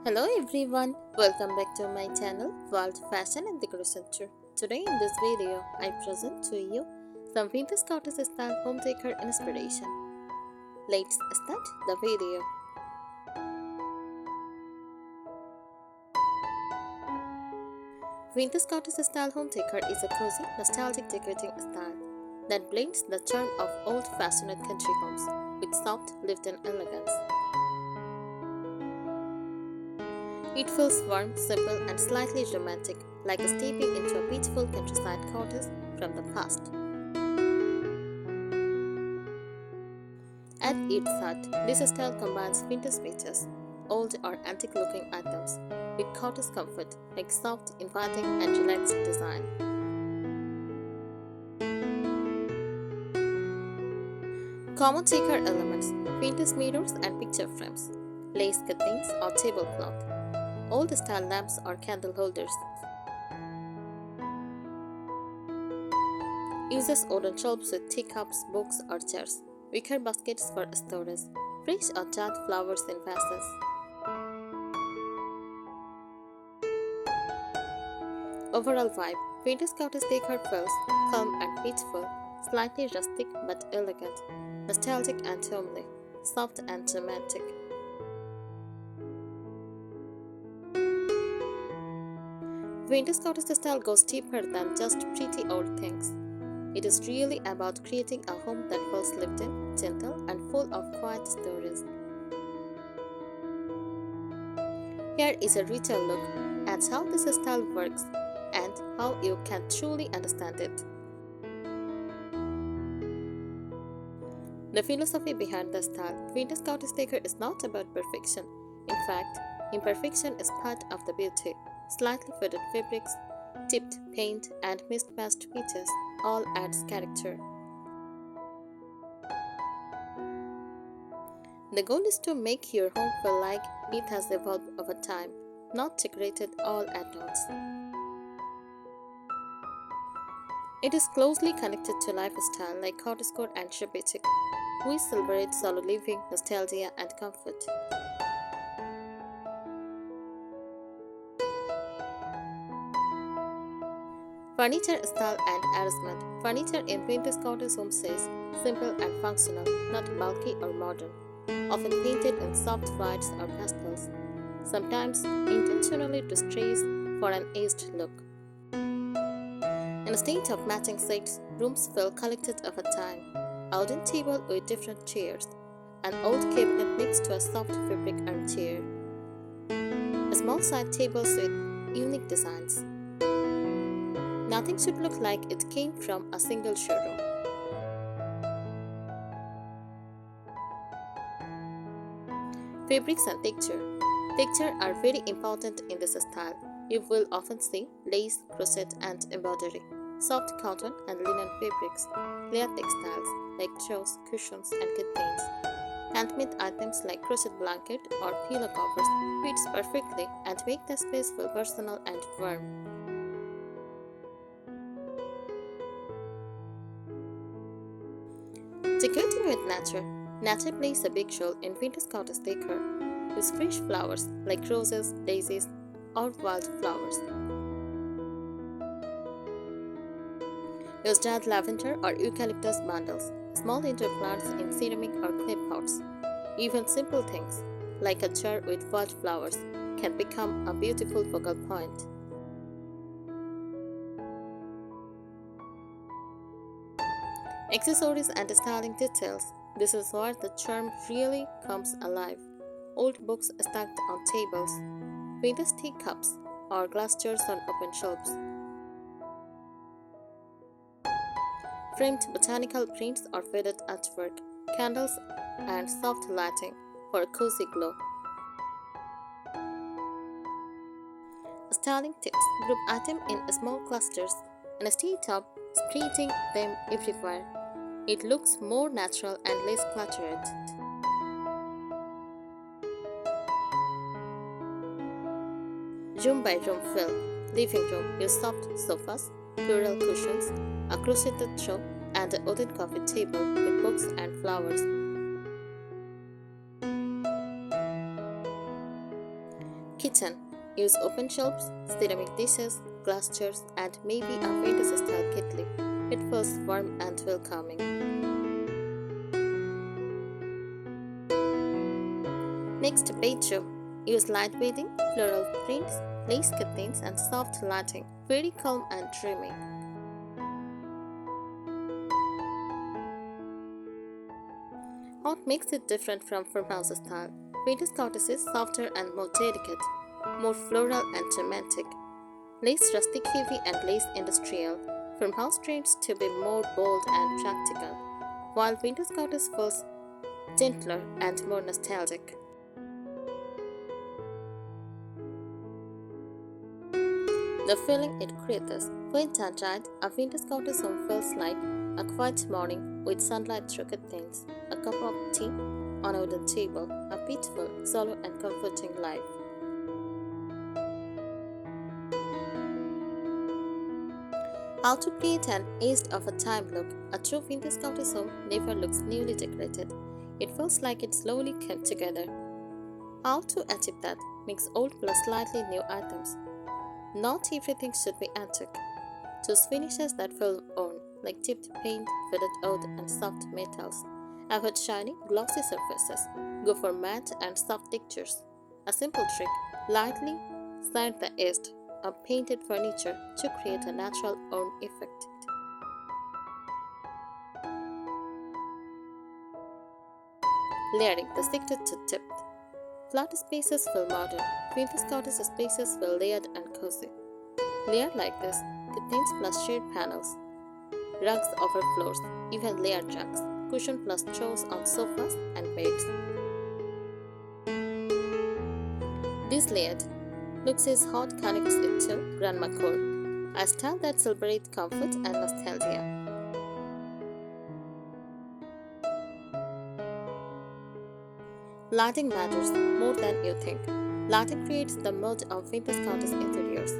Hello everyone, welcome back to my channel World Fashion and Decoration Tour. Today in this video, I present to you some vintage cottage style home decor inspiration. Let's start the video. Vintage cottage style home decor is a cozy, nostalgic decorating style that blends the charm of old-fashioned country homes with soft, lived-in elegance. It feels warm, simple, and slightly romantic, like stepping into a peaceful countryside cottage from the past. At its heart, this style combines vintage features, old or antique-looking items, with cottage comfort, like soft, inviting, and relaxed design. Common decor elements: vintage mirrors and picture frames, lace curtains or tablecloth, old-style lamps or candle holders. Uses wooden shelves with teacups, books, or chairs, wicker baskets for storage, fresh or jarred flowers in vases. Overall vibe: vintage cottage decor feels calm and peaceful, slightly rustic but elegant, nostalgic and homely, soft and romantic. Vintage cottage style goes deeper than just pretty old things. It is really about creating a home that feels lived in, gentle, and full of quiet stories. Here is a richer look at how this style works and how you can truly understand it. The philosophy behind the style: vintage cottage decor is not about perfection. In fact, imperfection is part of the beauty. Slightly faded fabrics, tipped paint, and mismatched features all adds character. The goal is to make your home feel like it has evolved over time, not decorated all at once. It is closely connected to lifestyle like cottagecore and Shebetic. We celebrate solo living, nostalgia, and comfort. Furniture style and arrangement: furniture in vintage cottage homes is simple and functional, not bulky or modern, often painted in soft whites or pastels, sometimes intentionally distressed for an aged look. Instead of matching sets, rooms feel collected over time. A wooden table with different chairs, an old cabinet next to a soft fabric armchair, small side tables with unique designs. Nothing should look like it came from a single showroom. Fabrics and texture. Texture are very important in this style. You will often see lace, crochet, and embroidery, soft cotton and linen fabrics, layered textiles like throws, cushions, and curtains. Handmade items like crochet blanket or pillow covers fits perfectly and make the space feel personal and warm. Decorating with nature. Nature plays a big role in vintage cottage decor. Use fresh flowers like roses, daisies, or wildflowers. Use dried lavender or eucalyptus bundles, small indoor plants in ceramic or clay pots. Even simple things like a jar with wildflowers can become a beautiful focal point. Accessories and styling details. This is where the charm really comes alive. Old books stacked on tables, vintage teacups, or glass jars on open shelves. Framed botanical prints or faded artwork, candles, and soft lighting for a cozy glow. Styling tips: group items in small clusters instead of spreading them everywhere. It looks more natural and less cluttered. Room by room feel. Living room: use soft sofas, floral cushions, a crocheted throw, and a wooden coffee table with books and flowers. Kitchen. Use open shelves, ceramic dishes, glass jars, and maybe a vintage-style kettle. It feels warm and welcoming. Next, bedroom. Use light bedding, floral prints, lace curtains, and soft lighting. Very calm and dreamy. What makes it different from farmhouse style? Vintage cottage is softer and more delicate, more floral and romantic. Lace rustic heavy and lace industrial. Farmhouse tends to be more bold and practical, while vintage cottage feels gentler and more nostalgic. The feeling it creates. When done right, a vintage cottage home feels like a quiet morning with sunlight through curtains, a cup of tea on a wooden table, a peaceful, solo, and comforting life. How to create an aged of a time look. A true vintage cottage home never looks newly decorated. It feels like it slowly came together. How to achieve that? Mix old plus slightly new items. Not everything should be antique. Choose finishes that feel own, like chipped paint, faded wood, and soft metals. Avoid shiny, glossy surfaces. Go for matte and soft textures. A simple trick: lightly sand the edge of painted furniture to create a natural own effect. Layering the secret to depth. Flat spaces feel modern. Vintage cottage spaces feel layered and cozy. Layered like this, curtains plus shade panels, rugs over floors, even layered rugs, cushion plus throws on sofas and beds. This layered looks is hot connects it to grandma core, a style that celebrates comfort and nostalgia. Lighting matters more than you think. Lighting creates the mood of vintage cottage interiors.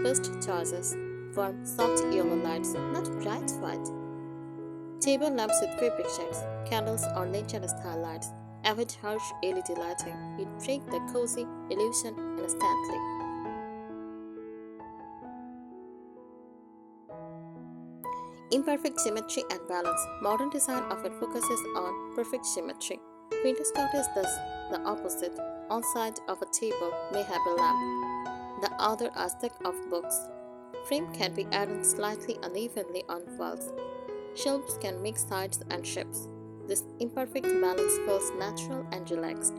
Best choices: warm, soft yellow lights, not bright white. Table lamps with fabric shades, candles or lantern style lights. Avoid harsh LED lighting. It breaks the cozy illusion instantly. Imperfect symmetry and balance. Modern design often focuses on perfect symmetry. Vintage cottage does the opposite. One side of a table may have a lamp, the other a stack of books. Frame can be added slightly unevenly on walls. Shelves can mix sides and shapes. This imperfect balance feels natural and relaxed.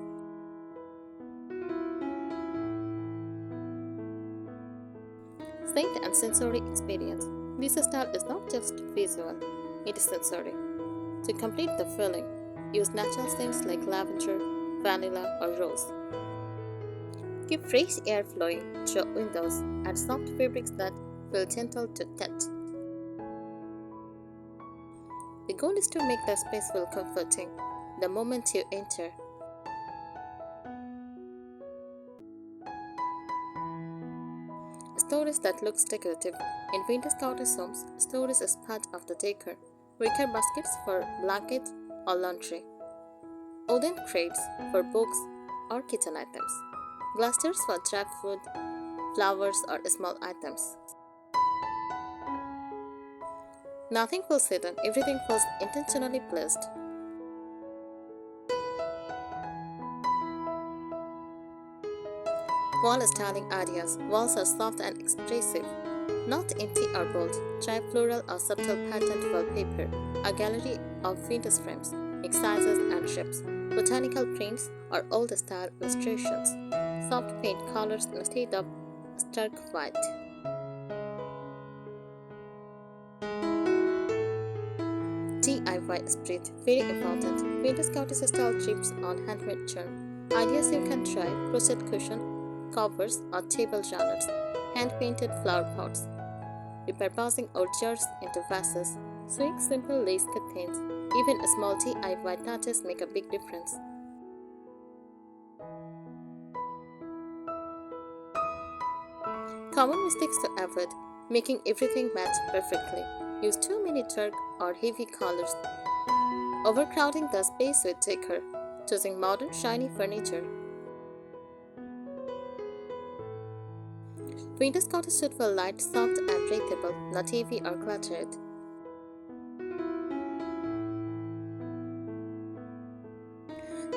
Scent and sensory experience. This style is not just visual, it is sensory. To complete the feeling, use natural scents like lavender, vanilla, or rose. Keep fresh air flowing through windows and soft fabrics that feel gentle to touch. The goal is to make the space feel comforting the moment you enter. Storage that looks decorative. In vintage cottage homes, storage is part of the decor. Wicker baskets for blankets or laundry. Wooden crates for books or kitchen items. Glass jars for dry food, flowers, or small items. Nothing feels hidden, everything feels intentionally placed. Wall styling ideas. Walls are soft and expressive, not empty or bold. Try floral or subtle patterned wallpaper. A gallery of vintage frames, sizes and shapes, botanical prints, or old style illustrations. Soft paint colors instead of stark white. DIY spirit, very important. Vintage cottage style trips on handmade charm. Ideas you can try: crochet cushion, covers, or table runners, hand painted flower pots, repurposing old jars into vases, sewing simple lace curtains. Even small DIY touches make a big difference. Common mistakes to avoid: making everything match perfectly. Use too many dark or heavy colors. Overcrowding the space with decor. Choosing modern, shiny furniture. Winter's cottage should feel light, soft, and breathable, not heavy or cluttered.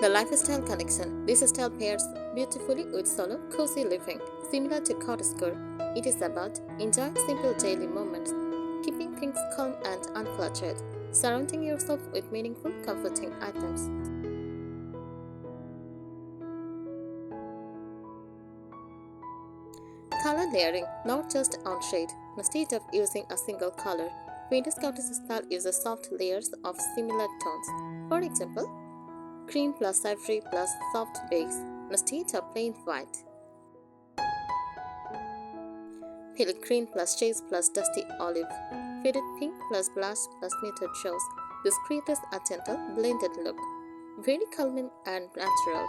The lifestyle connection. This style pairs beautifully with solo, cozy living. Similar to cottage decor, it is about enjoying simple daily moments, keeping things calm and uncluttered, surrounding yourself with meaningful, comforting items. Color layering, not just on shade, instead of using a single color. Vintage cottage style uses soft layers of similar tones. For example, cream plus ivory plus soft base, instead of plain white. Pale green plus shades plus dusty olive. Faded pink plus blush plus muted rose. This creates a gentle, blended look. Very calming and natural.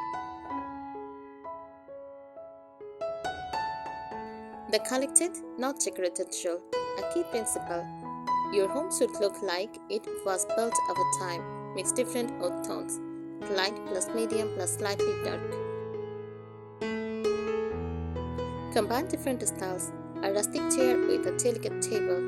The collected, not decorated rule. A key principle. Your home should look like it was built over time. Mix different earth tones. Light plus medium plus slightly dark. Combine different styles. A rustic chair with a delicate table.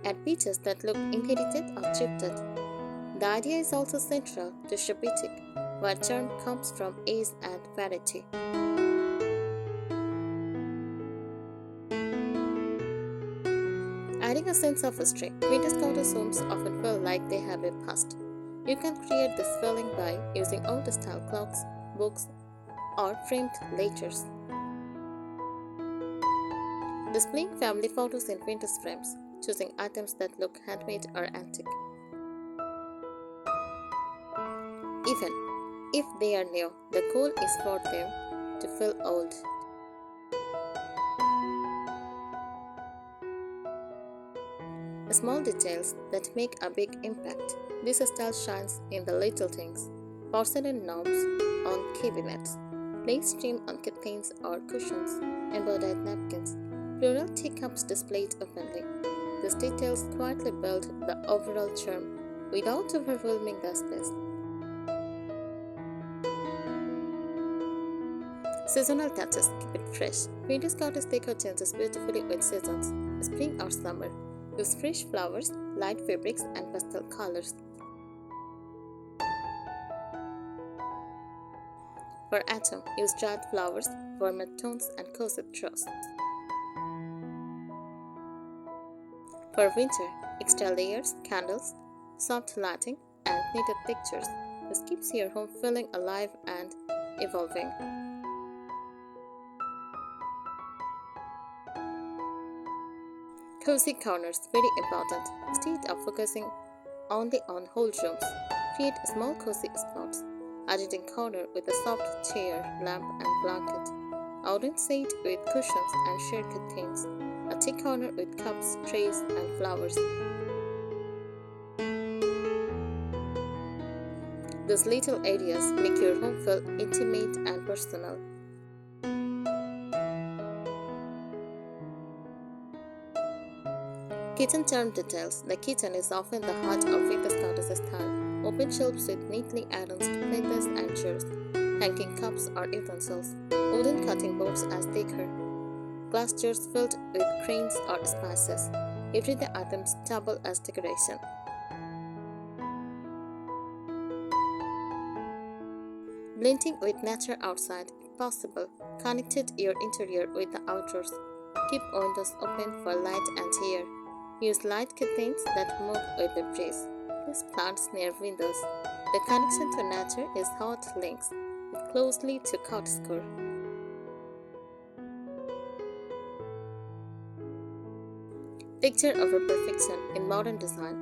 Add features that look inherited or thrifted. The idea is also central to Shabitic, where charm comes from ease and variety. Adding a sense of history, vintage cottage homes often feel like they have a past. You can create this feeling by using old style clocks, books, or framed letters. Displaying family photos in vintage frames, choosing items that look handmade or antique. Even if they are new, the goal is for them to feel old. Small details that make a big impact. This style shines in the little things. Porcelain knobs on cabinets, lace trim on curtains or cushions, embroidered napkins, floral teacups displayed openly. These details quietly build the overall charm without overwhelming the space. Seasonal touches keep it fresh. Vintage cottage decor changes beautifully with seasons, spring or summer. Use fresh flowers, light fabrics, and pastel colors. For autumn, use dried flowers, warmer tones, and cozy throws. For winter, extra layers, candles, soft lighting, and knitted textures. This keeps your home feeling alive and evolving. Cozy corners, very important. Instead of focusing only on whole rooms, create small cozy spots. A reading corner with a soft chair, lamp, and blanket. Outdoor seat with cushions and shared curtains. A tea corner with cups, trays, and flowers. These little areas make your home feel intimate and personal. Kitchen charm details. The kitchen is often the heart of vintage cottage style. Open shelves with neatly arranged platters and drawers, hanging cups or utensils, wooden cutting boards as decor, glass jars filled with grains or spices. Everyday items double as decoration. Blending with nature outside, if possible, connected your interior with the outdoors. Keep windows open for light and air. Use light curtains that move with the breeze. Place plants near windows. The connection to nature is how it links it closely to cottage decor. Picture over perfection in modern design.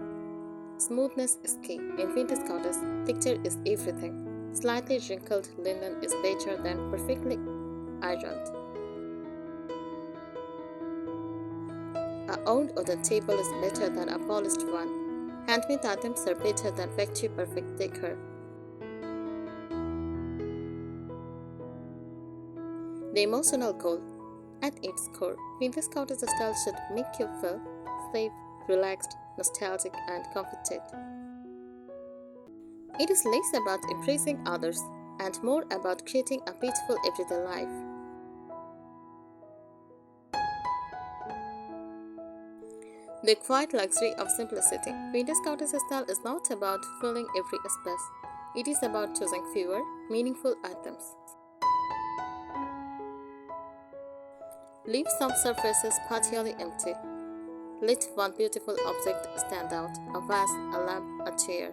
Smoothness is key. In vintage cottage, texture is everything. Slightly wrinkled linen is better than perfectly ironed. A owned wooden table is better than a polished one. Handmade items are better than factory perfect decor. The emotional goal. At its core, vintage cottage style should make you feel safe, relaxed, nostalgic, and comforted. It is less about impressing others and more about creating a beautiful everyday life. The quiet luxury of simplicity. Vintage cottage style is not about filling every space. It is about choosing fewer, meaningful items. Leave some surfaces partially empty. Let one beautiful object stand out: a vase, a lamp, a chair.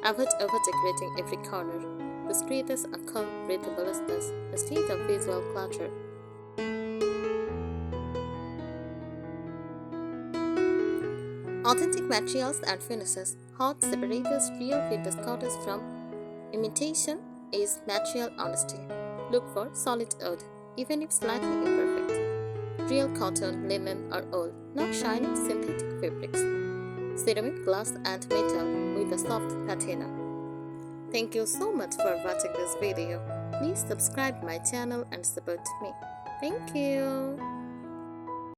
Avoid over-decorating every corner. This creates a calm, breathable space instead of visual clutter. Authentic materials and finishes. What separates real vintage cottage from imitation is material honesty. Look for solid wood, even if slightly imperfect. Real cotton, linen, or wool, not shiny synthetic fabrics. Ceramic, glass, and metal with a soft patina. Thank you so much for watching this video. Please subscribe my channel and support me. Thank you.